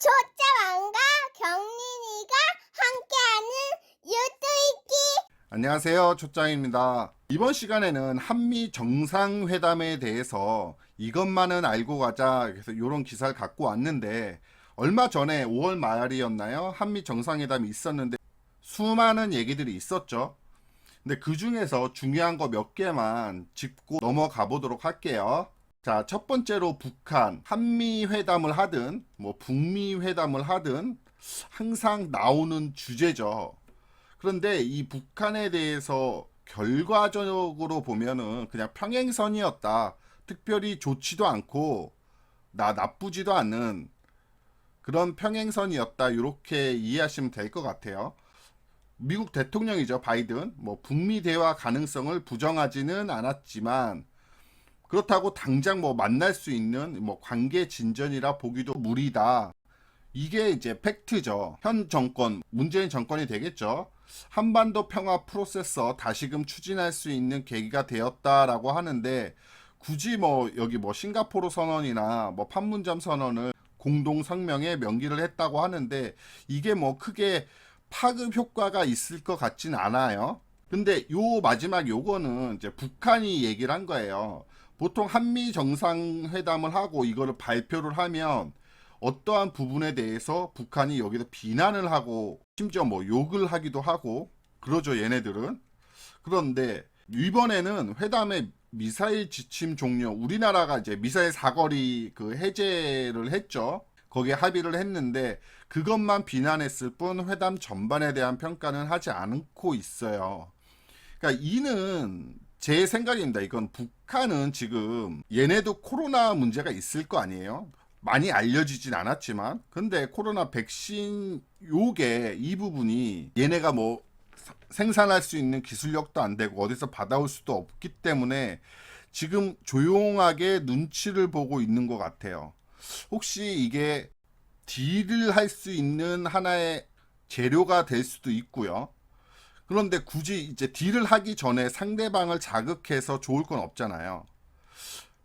초짜왕과 경린이가 함께하는 유tuiki. 안녕하세요. 초짱입니다. 이번 시간에는 한미 정상회담에 대해서 이것만은 알고 가자. 그래서 이런 기사를 갖고 왔는데, 얼마 전에 5월 말이었나요? 한미 정상회담이 있었는데 수많은 얘기들이 있었죠. 근데 그 중에서 중요한 거 몇 개만 짚고 넘어가 보도록 할게요. 자, 첫 번째로 북한, 한미 회담을 하든 뭐 북미 회담을 하든 항상 나오는 주제죠. 그런데 이 북한에 대해서 결과적으로 보면은 그냥 평행선이었다. 특별히 좋지도 않고 나쁘지도 않은 그런 평행선이었다. 이렇게 이해하시면 될 것 같아요. 미국 대통령이죠, 바이든. 뭐 북미 대화 가능성을 부정하지는 않았지만 그렇다고 당장 뭐 만날 수 있는 뭐 관계 진전이라 보기도 무리다. 이게 이제 팩트죠. 현 정권, 문재인 정권이 되겠죠. 한반도 평화 프로세서 다시금 추진할 수 있는 계기가 되었다라고 하는데, 굳이 뭐 여기 뭐 싱가포르 선언이나 뭐 판문점 선언을 공동 성명에 명기를 했다고 하는데, 이게 뭐 크게 파급 효과가 있을 것 같진 않아요. 근데 요 마지막 요거는 이제 북한이 얘기를 한 거예요. 보통 한미 정상회담을 하고 이거를 발표를 하면 어떠한 부분에 대해서 북한이 여기서 비난을 하고 심지어 뭐 욕을 하기도 하고 그러죠, 얘네들은. 그런데 이번에는 회담의 미사일 지침 종료, 우리나라가 이제 미사일 사거리 그 해제를 했죠. 거기에 합의를 했는데 그것만 비난했을 뿐 회담 전반에 대한 평가는 하지 않고 있어요. 그러니까 이는 제 생각입니다. 이건 북한은 지금 얘네도 코로나 문제가 있을 거 아니에요. 많이 알려지진 않았지만, 근데 코로나 백신 요게 이 부분이 얘네가 뭐 생산할 수 있는 기술력도 안 되고 어디서 받아올 수도 없기 때문에 지금 조용하게 눈치를 보고 있는 것 같아요. 혹시 이게 딜을 할 수 있는 하나의 재료가 될 수도 있고요. 그런데 굳이 이제 딜을 하기 전에 상대방을 자극해서 좋을 건 없잖아요.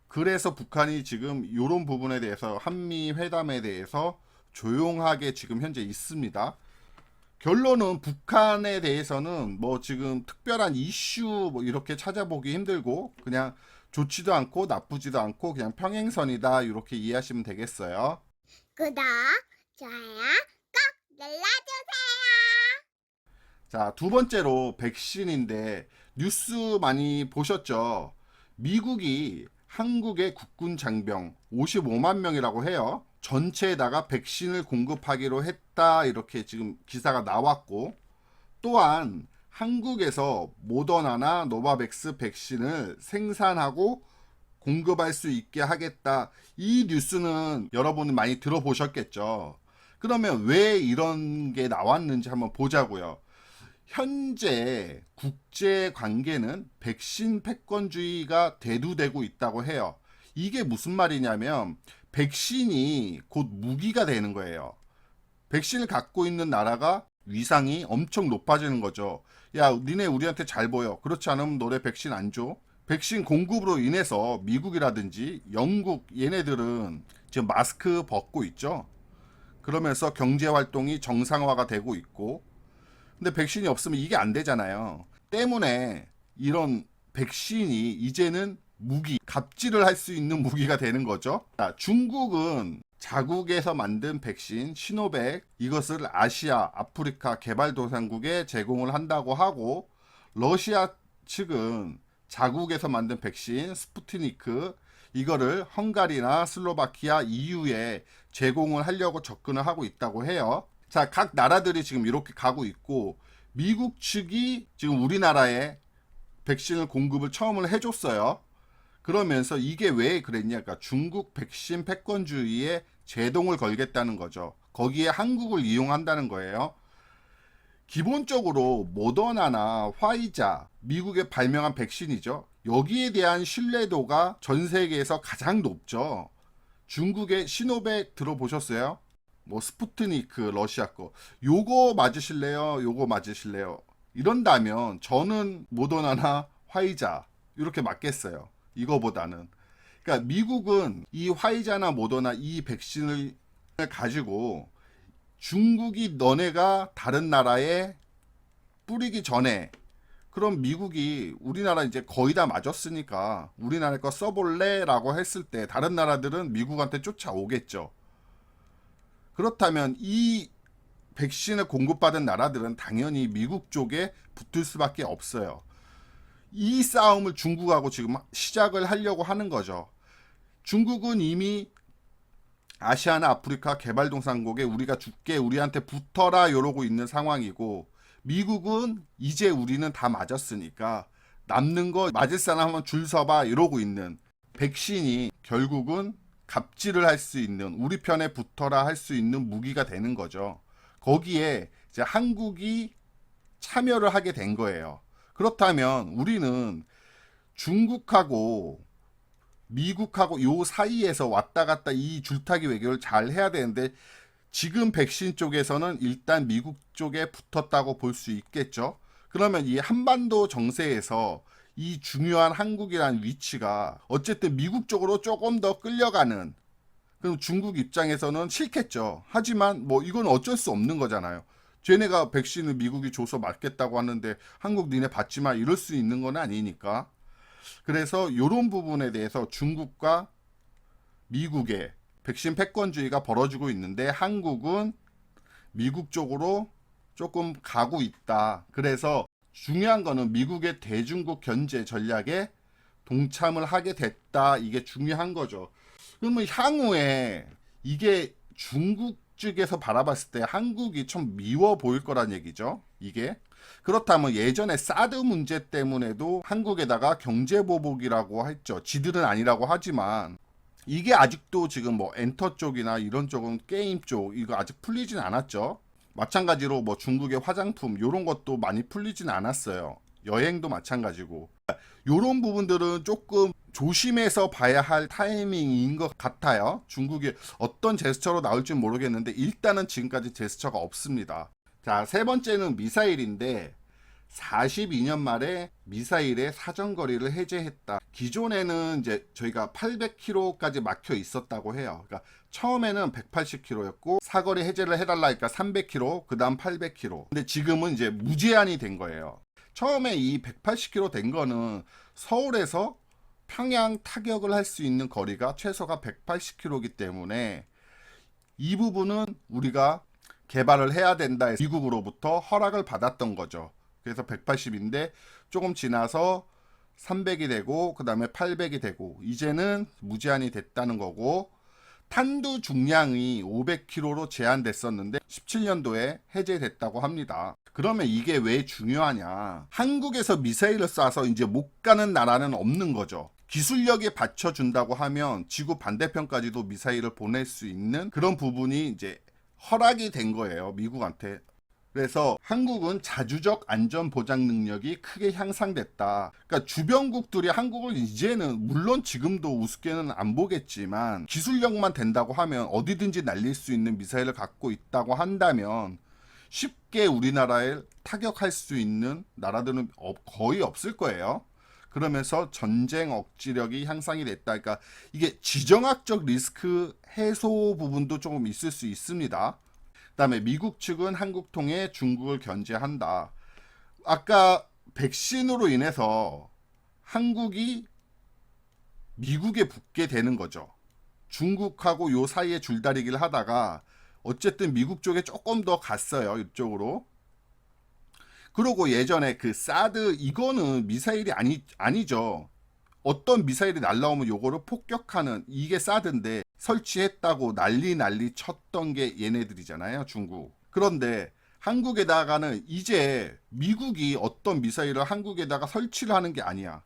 그래서 북한이 지금 이런 부분에 대해서 한미 회담에 대해서 조용하게 지금 현재 있습니다. 결론은 북한에 대해서는 뭐 지금 특별한 이슈 뭐 이렇게 찾아보기 힘들고 그냥 좋지도 않고 나쁘지도 않고 그냥 평행선이다 이렇게 이해하시면 되겠어요. 구독, 좋아요 꼭 눌러주세요. 자, 두 번째로 백신인데 뉴스 많이 보셨죠? 미국이 한국의 국군 장병 55만 명이라고 해요. 전체에다가 백신을 공급하기로 했다. 이렇게 지금 기사가 나왔고, 또한 한국에서 모더나나 노바백스 백신을 생산하고 공급할 수 있게 하겠다. 이 뉴스는 여러분 많이 들어보셨겠죠. 그러면 왜 이런 게 나왔는지 한번 보자고요. 현재 국제 관계는 백신 패권주의가 대두되고 있다고 해요. 이게 무슨 말이냐면 백신이 곧 무기가 되는 거예요. 백신을 갖고 있는 나라가 위상이 엄청 높아지는 거죠. 야, 니네 우리한테 잘 보여. 그렇지 않으면 너네 백신 안 줘. 백신 공급으로 인해서 미국이라든지 영국 얘네들은 지금 마스크 벗고 있죠. 그러면서 경제 활동이 정상화가 되고 있고, 근데 백신이 없으면 이게 안 되잖아요. 때문에 이런 백신이 이제는 무기, 갑질을 할 수 있는 무기가 되는 거죠. 자, 중국은 자국에서 만든 백신 시노백 이것을 아시아, 아프리카 개발도상국에 제공을 한다고 하고, 러시아 측은 자국에서 만든 백신 스푸트니크 이거를 헝가리나 슬로바키아 EU에 제공을 하려고 접근을 하고 있다고 해요. 자, 각 나라들이 지금 이렇게 가고 있고, 미국 측이 지금 우리나라에 백신을 공급을 처음을 해줬어요. 그러면서 이게 왜 그랬냐? 그러니까 중국 백신 패권주의에 제동을 걸겠다는 거죠. 거기에 한국을 이용한다는 거예요. 기본적으로 모더나나 화이자, 미국에 발명한 백신이죠. 여기에 대한 신뢰도가 전 세계에서 가장 높죠. 중국의 시노백 들어보셨어요? 뭐 스푸트니크 러시아 거 요거 맞으실래요? 요거 맞으실래요? 이런다면 저는 모더나나 화이자 이렇게 맞겠어요. 이거보다는. 그러니까 미국은 이 화이자나 모더나 이 백신을 가지고 중국이 너네가 다른 나라에 뿌리기 전에 그럼 미국이 우리나라 이제 거의 다 맞았으니까 우리나라 거 써볼래? 라고 했을 때 다른 나라들은 미국한테 쫓아오겠죠. 그렇다면 이 백신을 공급받은 나라들은 당연히 미국 쪽에 붙을 수밖에 없어요. 이 싸움을 중국하고 지금 시작을 하려고 하는 거죠. 중국은 이미 아시아나 아프리카 개발도상국에 우리가 줄게 우리한테 붙어라 이러고 있는 상황이고, 미국은 이제 우리는 다 맞았으니까 남는 거 맞을 사람 한번 줄 서봐 이러고 있는, 백신이 결국은 갑질을 할 수 있는, 우리 편에 붙어라 할 수 있는 무기가 되는 거죠. 거기에 이제 한국이 참여를 하게 된 거예요. 그렇다면 우리는 중국하고 미국하고 요 사이에서 왔다 갔다 이 줄타기 외교를 잘 해야 되는데, 지금 백신 쪽에서는 일단 미국 쪽에 붙었다고 볼 수 있겠죠. 그러면 이 한반도 정세에서 이 중요한 한국이라는 위치가 어쨌든 미국 쪽으로 조금 더 끌려가는, 그럼 중국 입장에서는 싫겠죠. 하지만 뭐 이건 어쩔 수 없는 거잖아요. 쟤네가 백신을 미국이 줘서 맞겠다고 하는데 한국 니네 받지 마 이럴 수 있는 건 아니니까. 그래서 이런 부분에 대해서 중국과 미국의 백신 패권주의가 벌어지고 있는데 한국은 미국 쪽으로 조금 가고 있다. 그래서 중요한 거는 미국의 대중국 견제 전략에 동참을 하게 됐다. 이게 중요한 거죠. 그러면 향후에 이게 중국 측에서 바라봤을 때 한국이 좀 미워 보일 거란 얘기죠. 이게 그렇다면 예전에 사드 문제 때문에도 한국에다가 경제보복이라고 했죠. 지들은 아니라고 하지만 이게 아직도 지금 뭐 엔터 쪽이나 이런 쪽은 게임 쪽 이거 아직 풀리진 않았죠. 마찬가지로 뭐 중국의 화장품 이런 것도 많이 풀리진 않았어요. 여행도 마찬가지고 이런 부분들은 조금 조심해서 봐야 할 타이밍인 것 같아요. 중국이 어떤 제스처로 나올지 모르겠는데 일단은 지금까지 제스처가 없습니다. 자, 세 번째는 미사일인데 42년 말에 미사일의 사정거리를 해제했다. 기존에는 이제 저희가 800km까지 막혀 있었다고 해요. 그러니까 처음에는 180km였고 사거리 해제를 해달라니까 300km, 그 다음 800km. 근데 지금은 이제 무제한이 된 거예요. 처음에 이 180km 된 거는 서울에서 평양 타격을 할 수 있는 거리가 최소가 180km이기 때문에 이 부분은 우리가 개발을 해야 된다 해서 미국으로부터 허락을 받았던 거죠. 그래서 180인데 조금 지나서 300이 되고 그 다음에 800이 되고 이제는 무제한이 됐다는 거고, 탄두 중량이 500kg로 제한됐었는데 17년도에 해제됐다고 합니다. 그러면 이게 왜 중요하냐? 한국에서 미사일을 쏴서 이제 못 가는 나라는 없는 거죠. 기술력에 받쳐준다고 하면 지구 반대편까지도 미사일을 보낼 수 있는 그런 부분이 이제 허락이 된 거예요, 미국한테. 그래서 한국은 자주적 안전 보장 능력이 크게 향상됐다. 그러니까 주변국들이 한국을 이제는 물론 지금도 우습게는 안 보겠지만 기술력만 된다고 하면 어디든지 날릴 수 있는 미사일을 갖고 있다고 한다면 쉽게 우리나라에 타격할 수 있는 나라들은 거의 없을 거예요. 그러면서 전쟁 억지력이 향상이 됐다. 그러니까 이게 지정학적 리스크 해소 부분도 조금 있을 수 있습니다. 그다음에 미국 측은 한국 통해 중국을 견제한다. 아까 백신으로 인해서 한국이 미국에 붙게 되는 거죠. 중국하고 요 사이에 줄다리기를 하다가 어쨌든 미국 쪽에 조금 더 갔어요, 이쪽으로. 그리고 예전에 그 사드 이거는 미사일이 아니죠. 어떤 미사일이 날라오면 요거를 폭격하는 이게 사드인데 설치했다고 난리 쳤던 게 얘네들이잖아요, 중국. 그런데 한국에다가는 이제 미국이 어떤 미사일을 한국에다가 설치를 하는 게 아니야.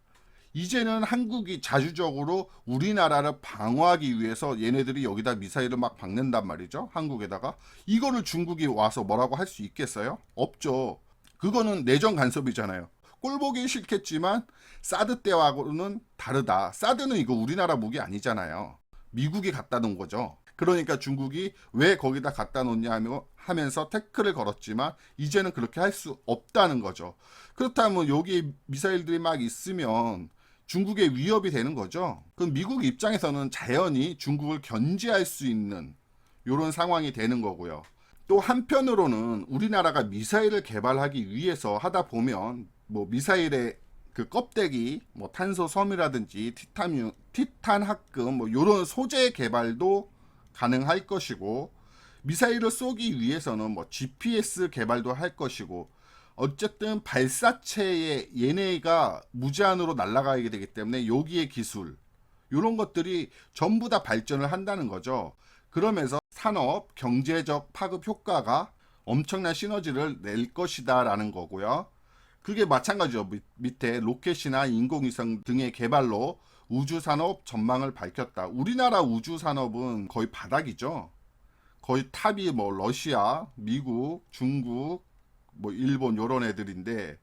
이제는 한국이 자주적으로 우리나라를 방어하기 위해서 얘네들이 여기다 미사일을 막 박는단 말이죠, 한국에다가. 이거를 중국이 와서 뭐라고 할 수 있겠어요? 없죠. 그거는 내정 간섭이잖아요. 꼴보기 싫겠지만 사드 때하고는 다르다. 사드는 이거 우리나라 무기 아니잖아요. 미국이 갖다 놓은 거죠. 그러니까 중국이 왜 거기다 갖다 놓냐 하면서 태클을 걸었지만 이제는 그렇게 할 수 없다는 거죠. 그렇다면 여기 미사일들이 막 있으면 중국의 위협이 되는 거죠. 그럼 미국 입장에서는 자연히 중국을 견제할 수 있는 이런 상황이 되는 거고요. 또 한편으로는 우리나라가 미사일을 개발하기 위해서 하다 보면 뭐 미사일의 그 껍데기, 뭐 탄소 섬이라든지 티탄 합금 뭐 이런 소재 개발도 가능할 것이고, 미사일을 쏘기 위해서는 뭐 GPS 개발도 할 것이고, 어쨌든 발사체에 얘네가 무제한으로 날아가게 되기 때문에 여기에 기술 이런 것들이 전부 다 발전을 한다는 거죠. 그러면서 산업, 경제적 파급 효과가 엄청난 시너지를 낼 것이다 라는 거고요. 그게 마찬가지죠. 밑에 로켓이나 인공위성 등의 개발로 우주산업 전망을 밝혔다. 우리나라 우주산업은 거의 바닥이죠. 거의 탑이 뭐 러시아, 미국, 중국, 뭐 일본 요런 애들인데,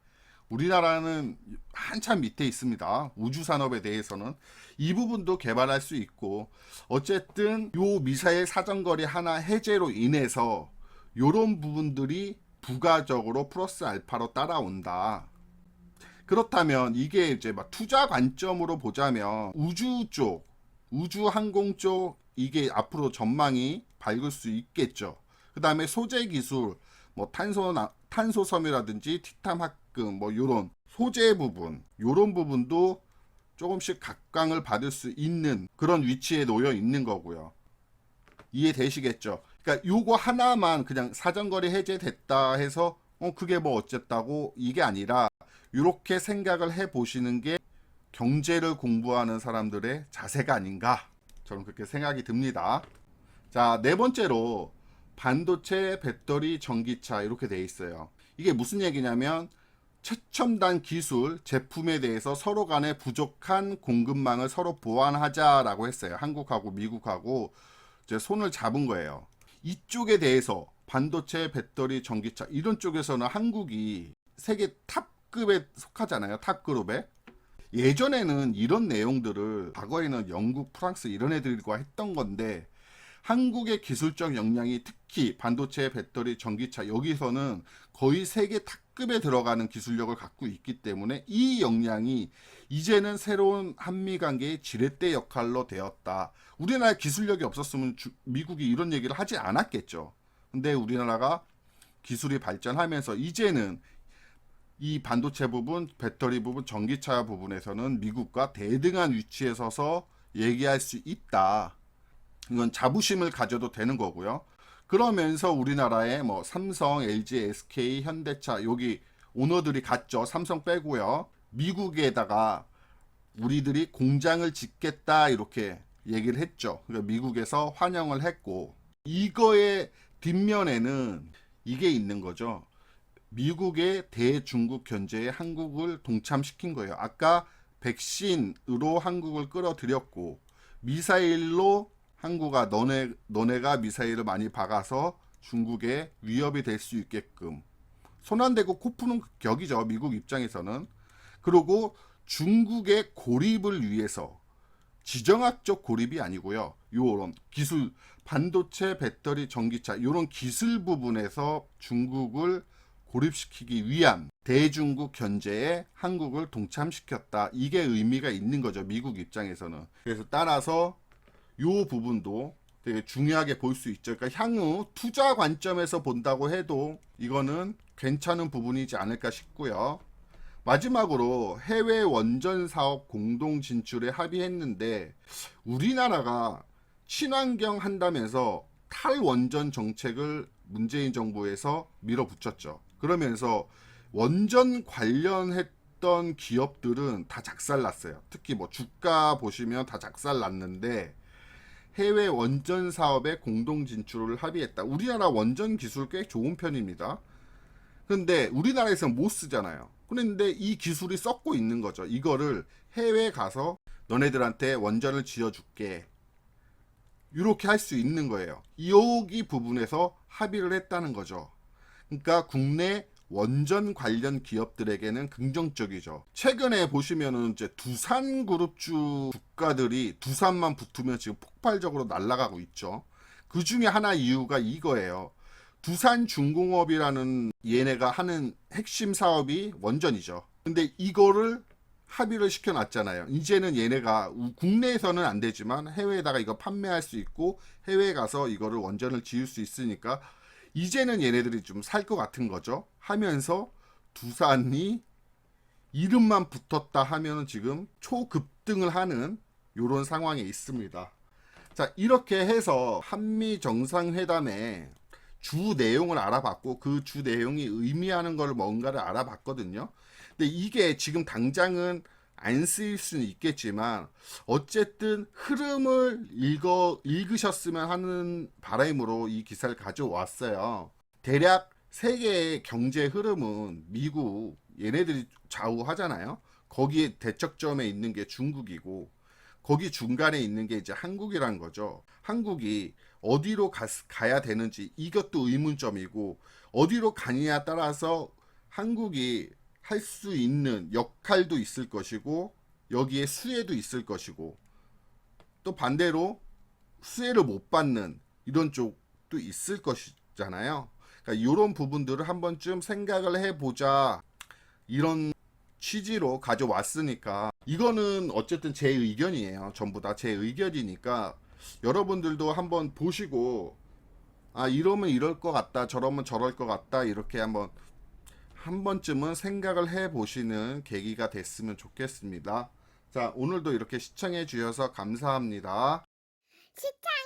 우리나라는 한참 밑에 있습니다. 우주산업에 대해서는 이 부분도 개발할 수 있고, 어쨌든 요 미사일 사정거리 하나 해제로 인해서 요런 부분들이 부가적으로 플러스 알파로 따라온다. 그렇다면 이게 이제 막 투자 관점으로 보자면 우주 쪽, 우주 항공 쪽 이게 앞으로 전망이 밝을 수 있겠죠. 그 다음에 소재 기술, 뭐 탄소섬이라든지 티탄 합금 뭐 요런 소재 부분, 요런 부분도 조금씩 각광을 받을 수 있는 그런 위치에 놓여 있는 거고요. 이해되시겠죠? 그러니까 요거 하나만 그냥 사정거리 해제됐다 해서 그게 뭐 어쨌다고 이게 아니라, 이렇게 생각을 해 보시는 게 경제를 공부하는 사람들의 자세가 아닌가, 저는 그렇게 생각이 듭니다. 자, 네 번째로 반도체, 배터리, 전기차 이렇게 돼 있어요. 이게 무슨 얘기냐면 최첨단 기술, 제품에 대해서 서로 간에 부족한 공급망을 서로 보완하자라고 했어요. 한국하고 미국하고 이제 손을 잡은 거예요. 이쪽에 대해서 반도체, 배터리, 전기차 이런 쪽에서는 한국이 세계 탑급에 속하잖아요. 탑그룹에. 예전에는 이런 내용들을 과거에는 영국, 프랑스 이런 애들과 했던 건데, 한국의 기술적 역량이 특히 반도체, 배터리, 전기차 여기서는 거의 세계 탑급에 들어가는 기술력을 갖고 있기 때문에 이 역량이 이제는 새로운 한미 관계의 지렛대 역할로 되었다. 우리나라 기술력이 없었으면 미국이 이런 얘기를 하지 않았겠죠. 근데 우리나라가 기술이 발전하면서 이제는 이 반도체 부분, 배터리 부분, 전기차 부분에서는 미국과 대등한 위치에 서서 얘기할 수 있다. 이건 자부심을 가져도 되는 거고요. 그러면서 우리나라의 뭐 삼성, LG, SK, 현대차 여기 오너들이 갔죠. 삼성 빼고요. 미국에다가 우리들이 공장을 짓겠다 이렇게 얘기를 했죠. 그러니까 미국에서 환영을 했고, 이거의 뒷면에는 이게 있는 거죠. 미국의 대중국 견제에 한국을 동참시킨 거예요. 아까 백신으로 한국을 끌어들였고, 미사일로 한국아 너네가 미사일을 많이 박아서 중국에 위협이 될 수 있게끔 손 안 대고 코 푸는 격이죠. 미국 입장에서는. 그리고 중국의 고립을 위해서, 지정학적 고립이 아니고요. 요런 기술, 반도체, 배터리, 전기차 요런 기술 부분에서 중국을 고립시키기 위한 대중국 견제에 한국을 동참시켰다. 이게 의미가 있는 거죠. 미국 입장에서는. 그래서 따라서 요 부분도 되게 중요하게 볼 수 있죠. 그러니까 향후 투자 관점에서 본다고 해도 이거는 괜찮은 부분이지 않을까 싶고요. 마지막으로 해외 원전 사업 공동 진출에 합의했는데, 우리나라가 친환경 한다면서 탈원전 정책을 문재인 정부에서 밀어붙였죠. 그러면서 원전 관련했던 기업들은 다 작살났어요. 특히 뭐 주가 보시면 다 작살났는데, 해외 원전 사업에 공동 진출을 합의했다. 우리나라 원전 기술 꽤 좋은 편입니다. 근데 우리나라에서는 못 쓰잖아요. 그런데 이 기술이 썩고 있는 거죠. 이거를 해외 가서 너네들한테 원전을 지어줄게, 이렇게 할 수 있는 거예요. 여기 부분에서 합의를 했다는 거죠. 그러니까 국내 원전 관련 기업들에게는 긍정적이죠. 최근에 보시면은 이제 두산그룹주 주가들이 두산만 붙으면 지금 폭발적으로 날아가고 있죠. 그 중에 하나 이유가 이거예요. 두산중공업이라는 얘네가 하는 핵심 사업이 원전이죠. 근데 이거를 합의를 시켜놨잖아요. 이제는 얘네가 국내에서는 안 되지만 해외에다가 이거 판매할 수 있고 해외에 가서 이거를 원전을 지을 수 있으니까 이제는 얘네들이 좀 살 것 같은 거죠. 하면서 두산이 이름만 붙었다 하면 지금 초급등을 하는 이런 상황에 있습니다. 자, 이렇게 해서 한미 정상회담의 주 내용을 알아봤고 그 주 내용이 의미하는 걸 뭔가를 알아봤거든요. 근데 이게 지금 당장은 안 쓰일 수는 있겠지만 어쨌든 흐름을 읽으셨으면 하는 바람으로 이 기사를 가져왔어요. 대략 세계의 경제 흐름은 미국 얘네들이 좌우하잖아요. 거기에 대척점에 있는 게 중국이고 거기 중간에 있는 게 이제 한국이란 거죠. 한국이 어디로 가야 되는지 이것도 의문점이고 어디로 가느냐에 따라서 한국이 할 수 있는 역할도 있을 것이고 여기에 수혜도 있을 것이고 또 반대로 수혜를 못 받는 이런 쪽도 있을 것이잖아요. 그러니까 이런 부분들을 한 번쯤 생각을 해보자 이런 취지로 가져왔으니까 이거는 어쨌든 제 의견이에요. 전부 다 제 의견이니까 여러분들도 한번 보시고 아 이러면 이럴 것 같다 저러면 저럴 것 같다 이렇게 한 번쯤은 생각을 해 보시는 계기가 됐으면 좋겠습니다. 자 오늘도 이렇게 시청해 주셔서 감사합니다. 시청